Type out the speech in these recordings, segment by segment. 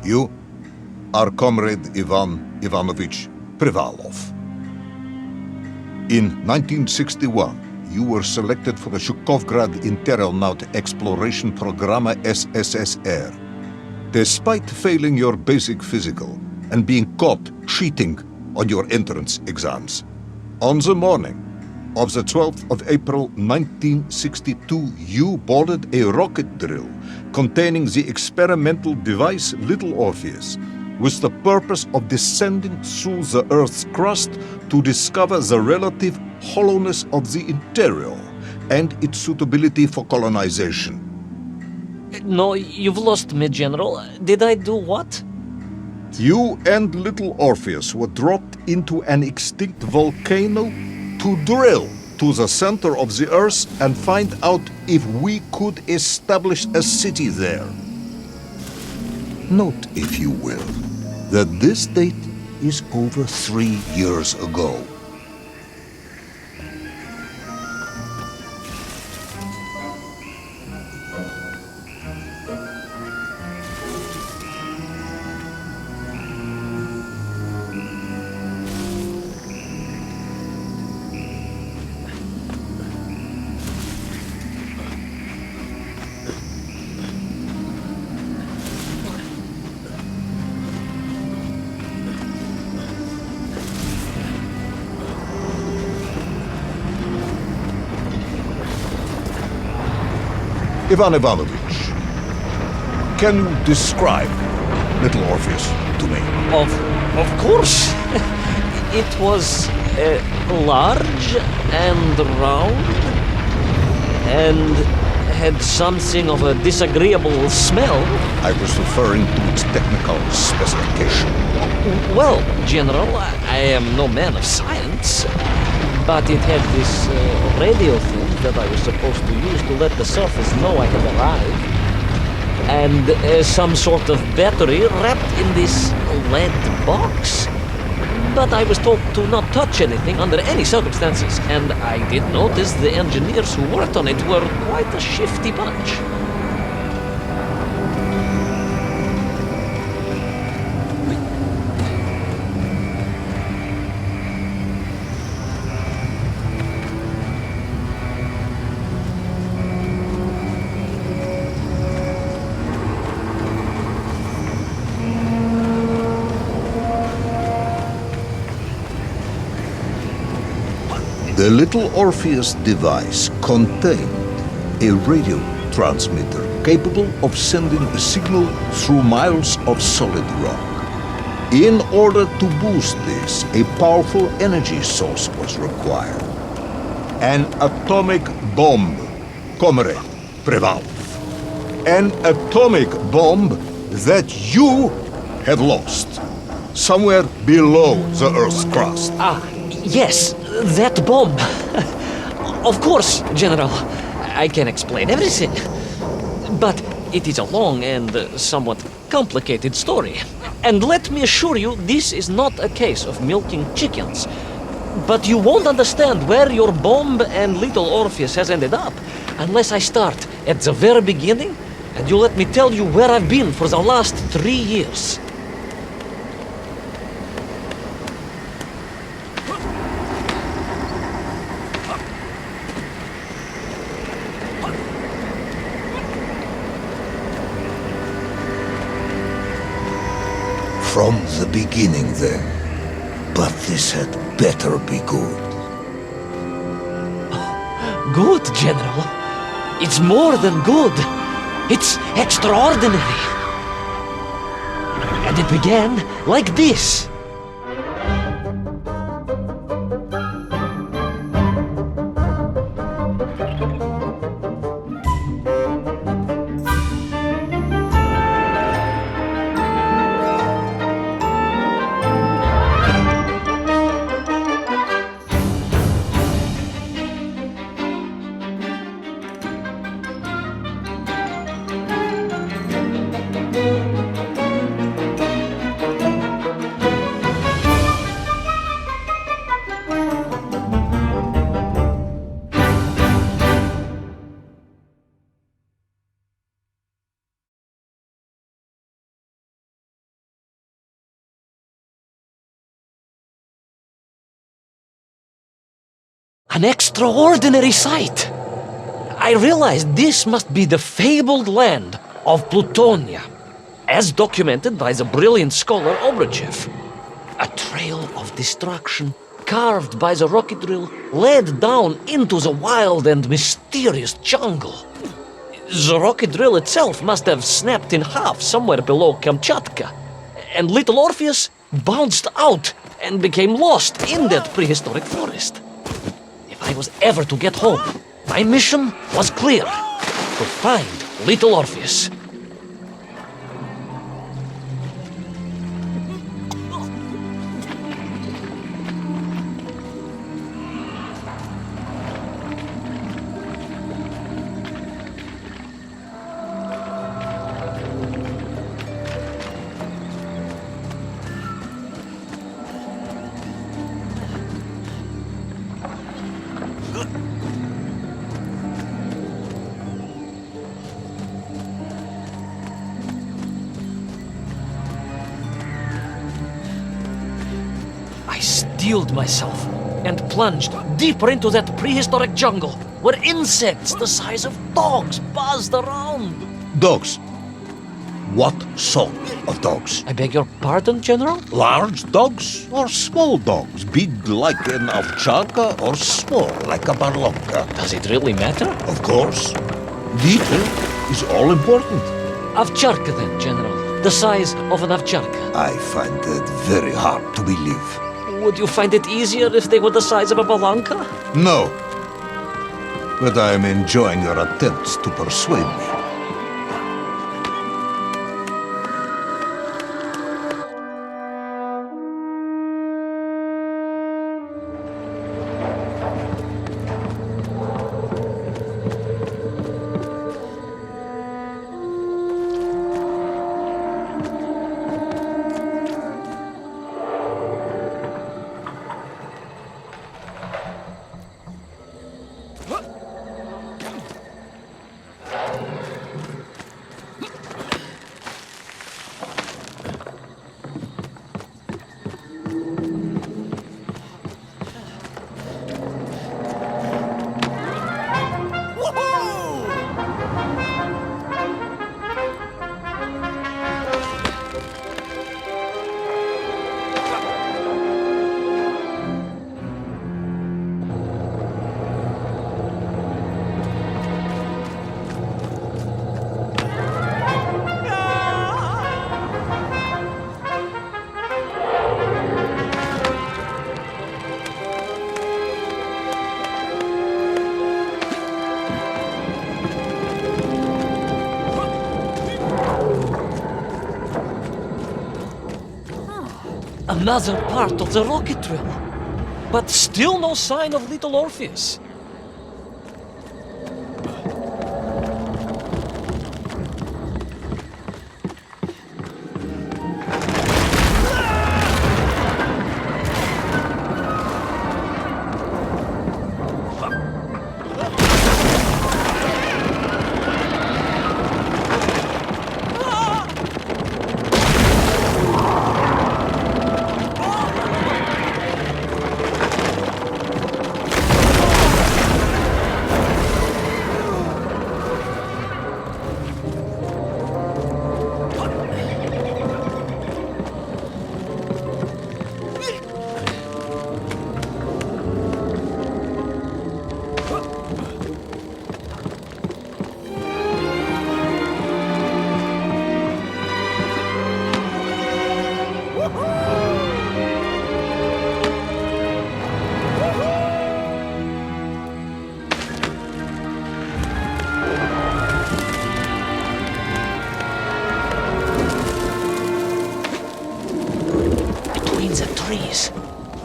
You are Comrade Ivan Ivanovich Privalov. In 1961, you were selected for the Shukovgrad Internaut Exploration Programme SSSR. Despite failing your basic physical and being caught cheating on your entrance exams, on the morning of the 12th of April 1962, you boarded a rocket drill containing the experimental device Little Orpheus, with the purpose of descending through the Earth's crust to discover the relative hollowness of the interior and its suitability for colonization. No, you've lost me, General. Did I do what? You and Little Orpheus were dropped into an extinct volcano to drill to the center of the Earth and find out if we could establish a city there. Note, if you will, that this date is over 3 years ago. Ivan Ivanovich, can you describe Little Orpheus to me? Of course. It was large and round and had something of a disagreeable smell. I was referring to its technical specification. Well, General, I am no man of science, but it had this radio thing that I was supposed to use to let the surface know I had arrived, and some sort of battery wrapped in this lead box. But I was told to not touch anything under any circumstances, and I did notice the engineers who worked on it were quite a shifty bunch. The Little Orpheus device contained a radio transmitter capable of sending a signal through miles of solid rock. In order to boost this, a powerful energy source was required. An atomic bomb, Comrade Privalov. An atomic bomb that you have lost somewhere below the Earth's crust. Yes, that bomb. Of course, General. I can explain everything. But it is a long and somewhat complicated story. And let me assure you, this is not a case of milking chickens. But you won't understand where your bomb and Little Orpheus has ended up unless I start at the very beginning and you let me tell you where I've been for the last 3 years. From the beginning, then. But this had better be good. Good, General. It's more than good. It's extraordinary. And it began like this. An extraordinary sight. I realized this must be the fabled land of Plutonia, as documented by the brilliant scholar Obruchev. A trail of destruction carved by the rocket drill led down into the wild and mysterious jungle. The rocket drill itself must have snapped in half somewhere below Kamchatka, and Little Orpheus bounced out and became lost in that prehistoric forest. If I was ever to get home, my mission was clear: to find Little Orpheus. I steeled myself and plunged deeper into that prehistoric jungle where insects the size of dogs buzzed around. Dogs. What sort of dogs? I beg your pardon, General? Large dogs or small dogs? Big like an ovcharka or small like a barlovka? Does it really matter? Of course. Detail is all important. Ovcharka then, General. The size of an ovcharka. I find it very hard to believe. Would you find it easier if they were the size of a balanka? No. But I am enjoying your attempts to persuade me. Another part of the rocket drill. But still no sign of Little Orpheus.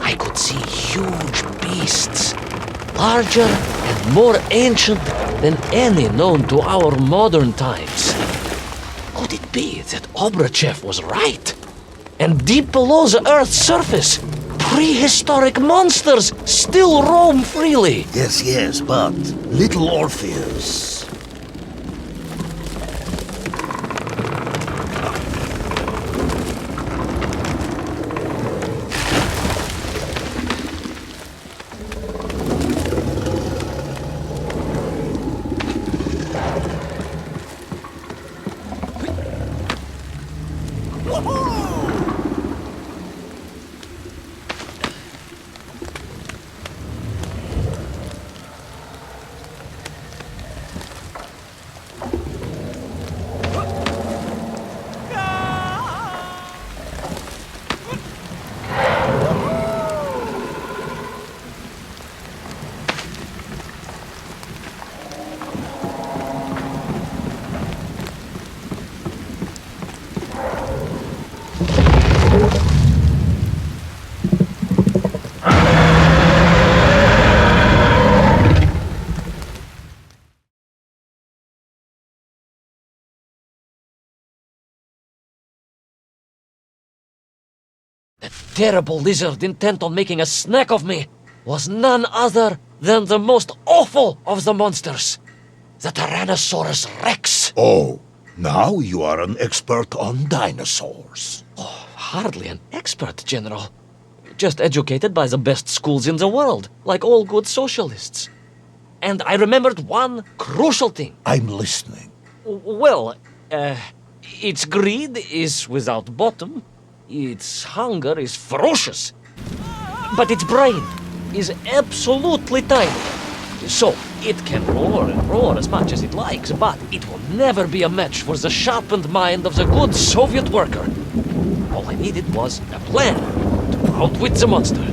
I could see huge beasts, larger and more ancient than any known to our modern times. Could it be that Obruchev was right? And deep below the Earth's surface, prehistoric monsters still roam freely? Yes, but Little Orpheus. Terrible lizard intent on making a snack of me was none other than the most awful of the monsters, the Tyrannosaurus Rex. Oh, now you are an expert on dinosaurs. Oh, hardly an expert, General. Just educated by the best schools in the world, like all good socialists. And I remembered one crucial thing. I'm listening. Well, its greed is without bottom, its hunger is ferocious, but its brain is absolutely tiny. So, it can roar and roar as much as it likes, but it will never be a match for the sharpened mind of the good Soviet worker. All I needed was a plan to outwit the monster.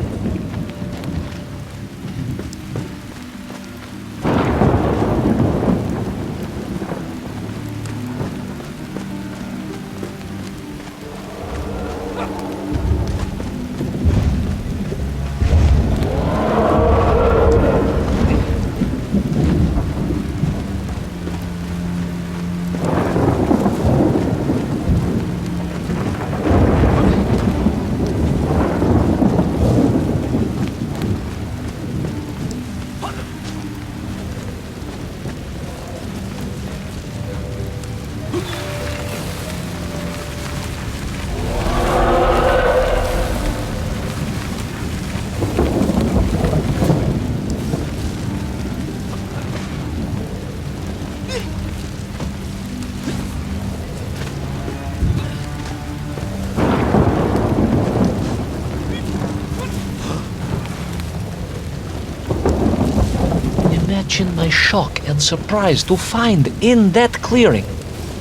Imagine my shock and surprise to find in that clearing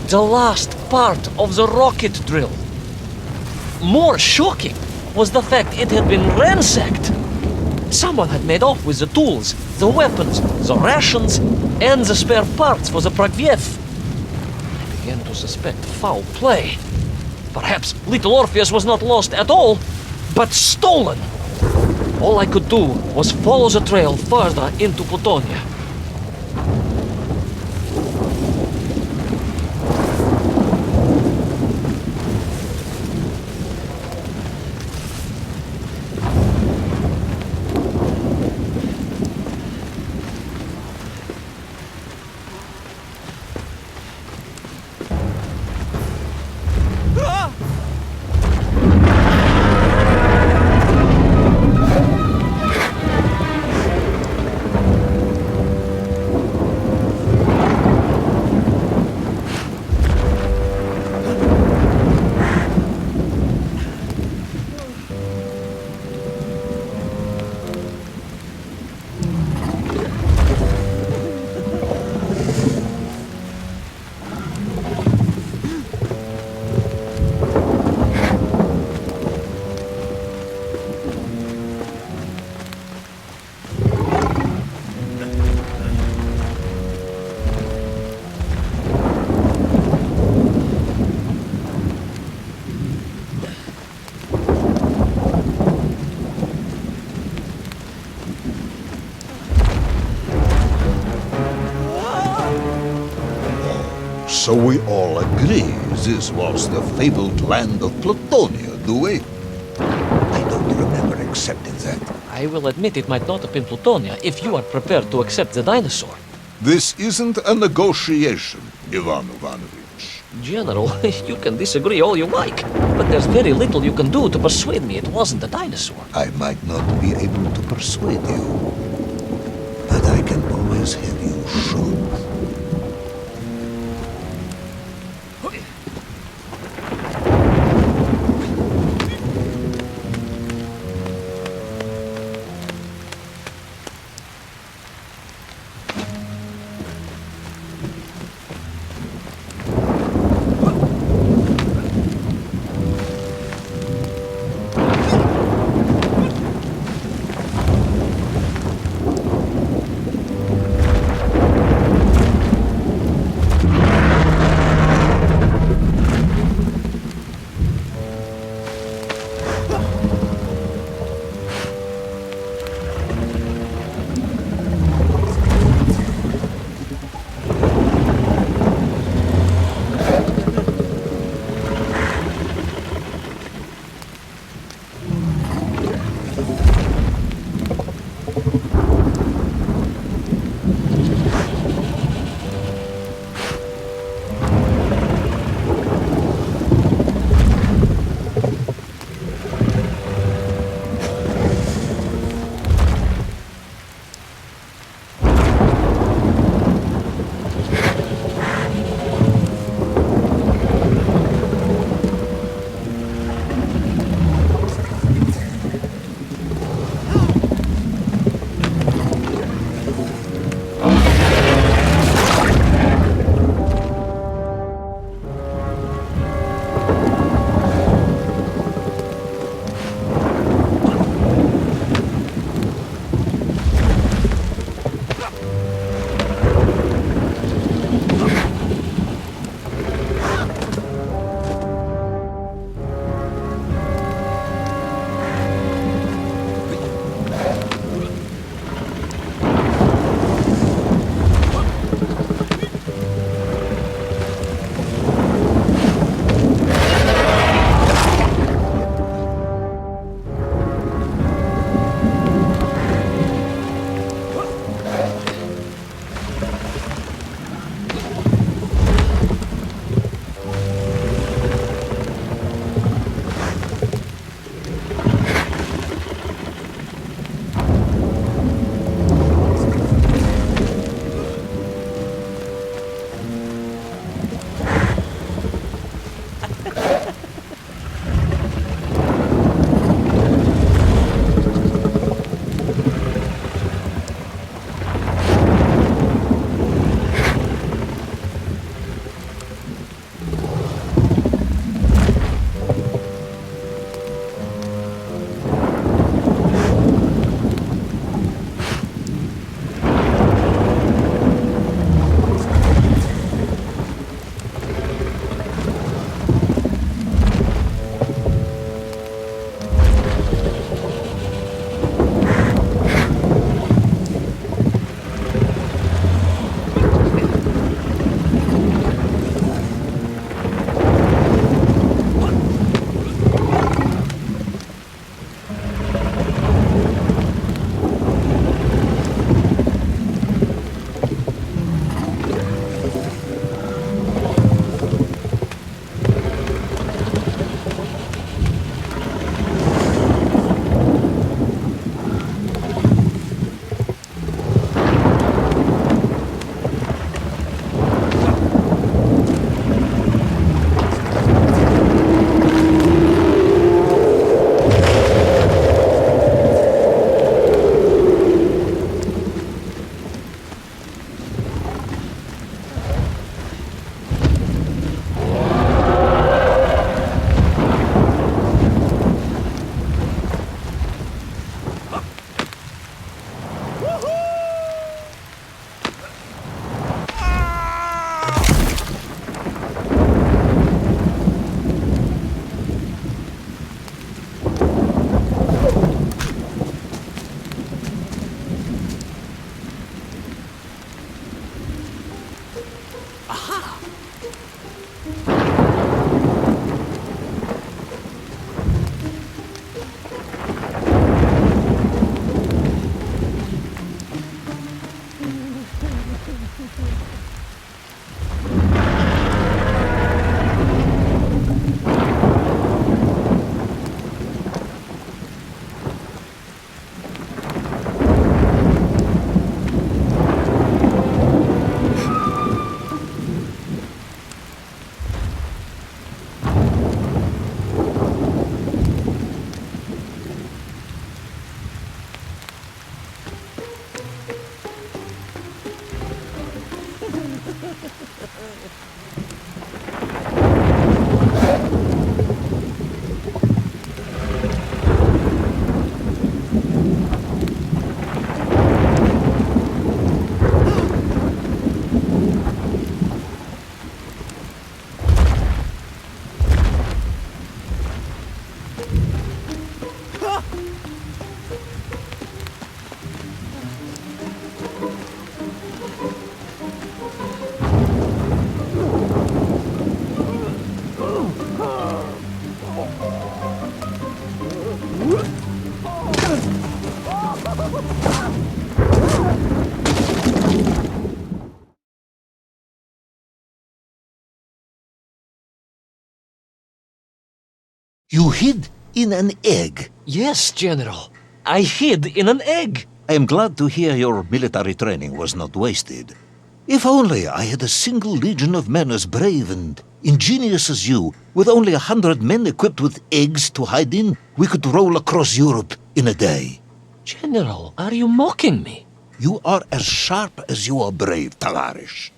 the last part of the rocket drill. More shocking was the fact it had been ransacked. Someone had made off with the tools, the weapons, the rations, and the spare parts for the Pragviev. I began to suspect foul play. Perhaps Little Orpheus was not lost at all, but stolen. All I could do was follow the trail further into Plutonia. So we all agree this was the fabled land of Plutonia, do we? I don't remember accepting that. I will admit it might not have been Plutonia if you are prepared to accept the dinosaur. This isn't a negotiation, Ivan Ivanovich. General, you can disagree all you like, but there's very little you can do to persuade me it wasn't a dinosaur. I might not be able to persuade you, but I can always have you shoot. You hid in an egg. Yes, General. I hid in an egg. I am glad to hear your military training was not wasted. If only I had a single legion of men as brave and ingenious as you, with only 100 men equipped with eggs to hide in, we could roll across Europe in a day. General, are you mocking me? You are as sharp as you are brave, Tavarish.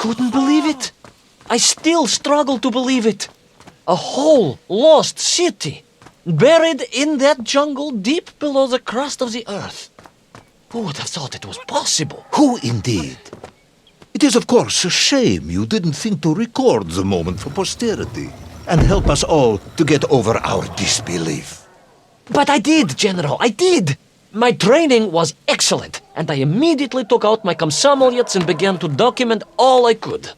Couldn't believe it. I still struggle to believe it. A whole lost city, buried in that jungle deep below the crust of the earth. Who would have thought it was possible? Who indeed? It is of course a shame you didn't think to record the moment for posterity and help us all to get over our disbelief. But I did, General, I did. My training was excellent, and I immediately took out my komsomolets and began to document all I could.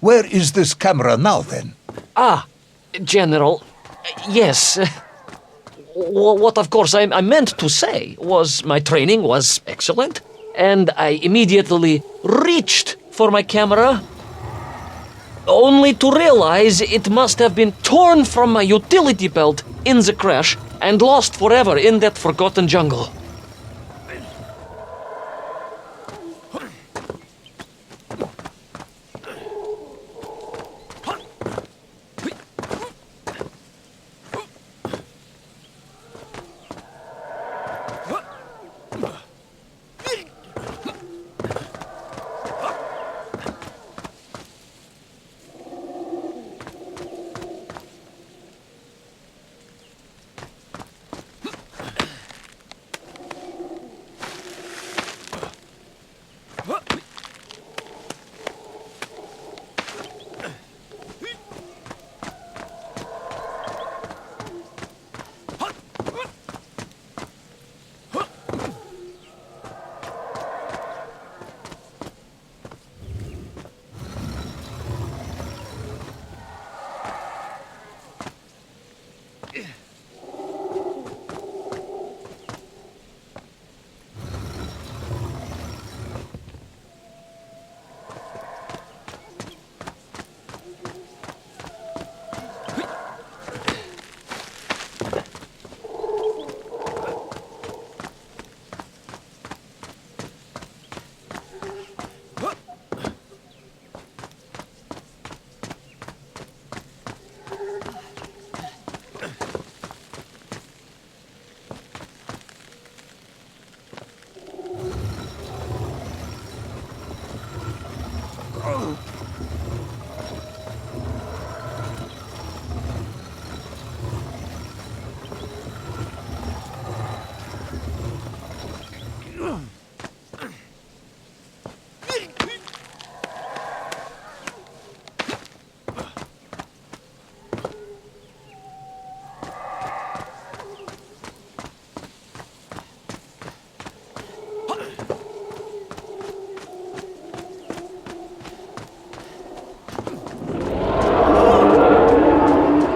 Where is this camera now, then? Ah, General, yes. What of course I meant to say was my training was excellent, and I immediately reached for my camera, only to realize it must have been torn from my utility belt in the crash and lost forever in that forgotten jungle.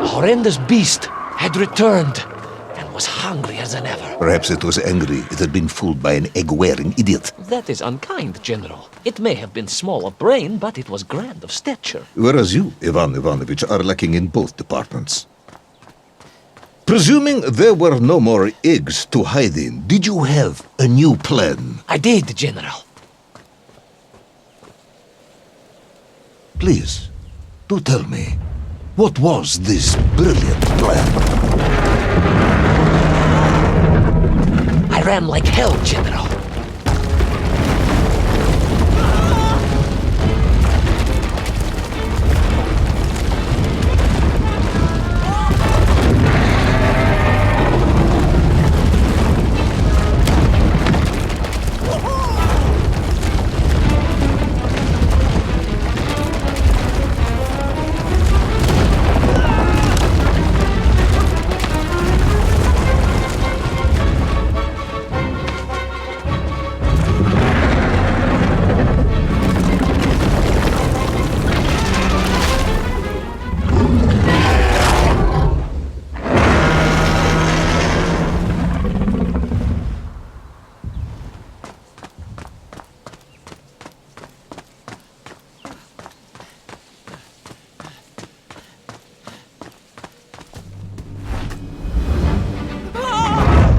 Horrendous beast had returned and was hungrier than ever. Perhaps it was angry it had been fooled by an egg-wearing idiot. That is unkind, General. It may have been small of brain, but it was grand of stature. Whereas you, Ivan Ivanovich, are lacking in both departments. Presuming there were no more eggs to hide in, did you have a new plan? I did, General. Please, do tell me, what was this brilliant plan? I ran like hell, General.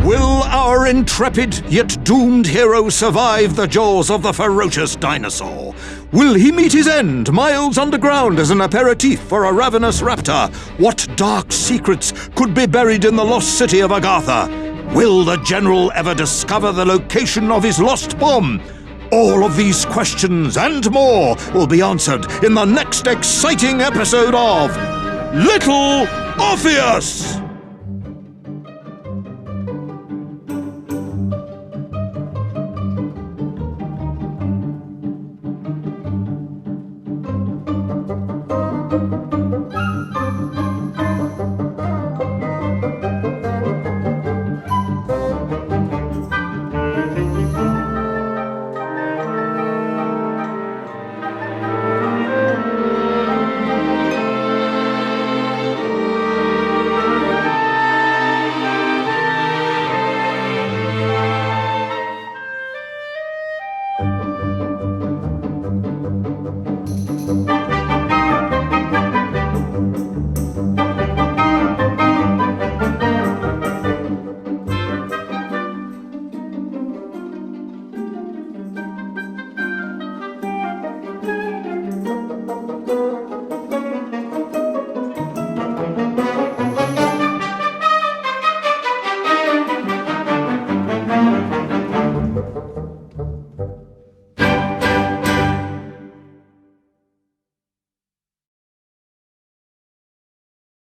Will our intrepid yet doomed hero survive the jaws of the ferocious dinosaur? Will he meet his end miles underground as an aperitif for a ravenous raptor? What dark secrets could be buried in the lost city of Agatha? Will the general ever discover the location of his lost bomb? All of these questions and more will be answered in the next exciting episode of Little Orpheus!